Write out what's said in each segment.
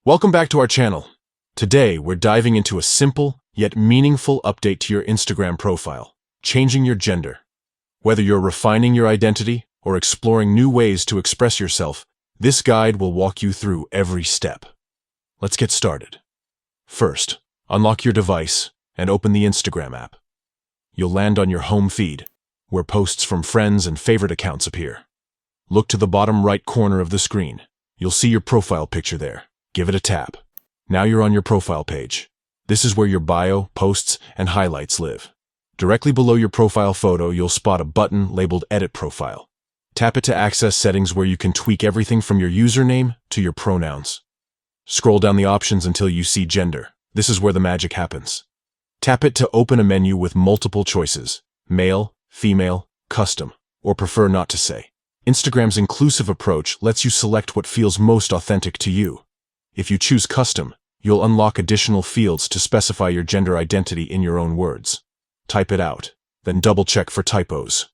Welcome back to our channel. Today, we're diving into a simple yet meaningful update to your Instagram profile, changing your gender. Whether you're refining your identity or exploring new ways to express yourself, this guide will walk you through every step. Let's get started. First, unlock your device and open the Instagram app. You'll land on your home feed, where posts from friends and favorite accounts appear. Look to the bottom right corner of the screen. You'll see your profile picture there. Give it a tap. Now you're on your profile page. This is where your bio, posts, and highlights live. Directly below your profile photo, you'll spot a button labeled Edit Profile. Tap it to access settings where you can tweak everything from your username to your pronouns. Scroll down the options until you see Gender. This is where the magic happens. Tap it to open a menu with multiple choices: male, female, custom, or prefer not to say. Instagram's inclusive approach lets you select what feels most authentic to you. If you choose custom, you'll unlock additional fields to specify your gender identity in your own words. Type it out, then double-check for typos.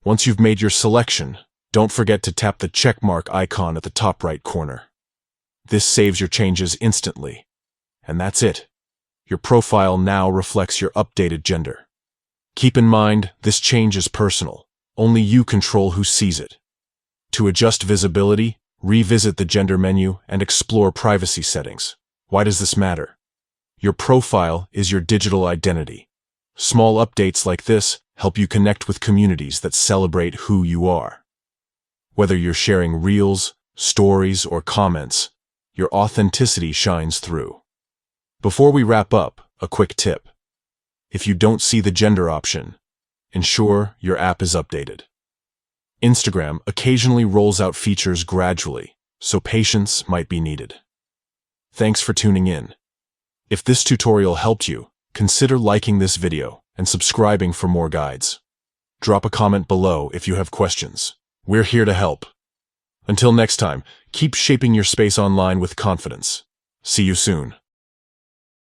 Once you've made your selection, don't forget to tap the checkmark icon at the top right corner. This saves your changes instantly. And that's it. Your profile now reflects your updated gender. Keep in mind, this change is personal. Only you control who sees it. To adjust visibility, revisit the gender menu and explore privacy settings. Why does this matter? Your profile is your digital identity. Small updates like this help you connect with communities that celebrate who you are. Whether you're sharing reels, stories, or comments, your authenticity shines through. Before we wrap up, a quick tip. If you don't see the gender option, ensure your app is updated. Instagram occasionally rolls out features gradually, so patience might be needed. Thanks for tuning in. If this tutorial helped you, consider liking this video and subscribing for more guides. Drop a comment below if you have questions. We're here to help. Until next time, keep shaping your space online with confidence. See you soon.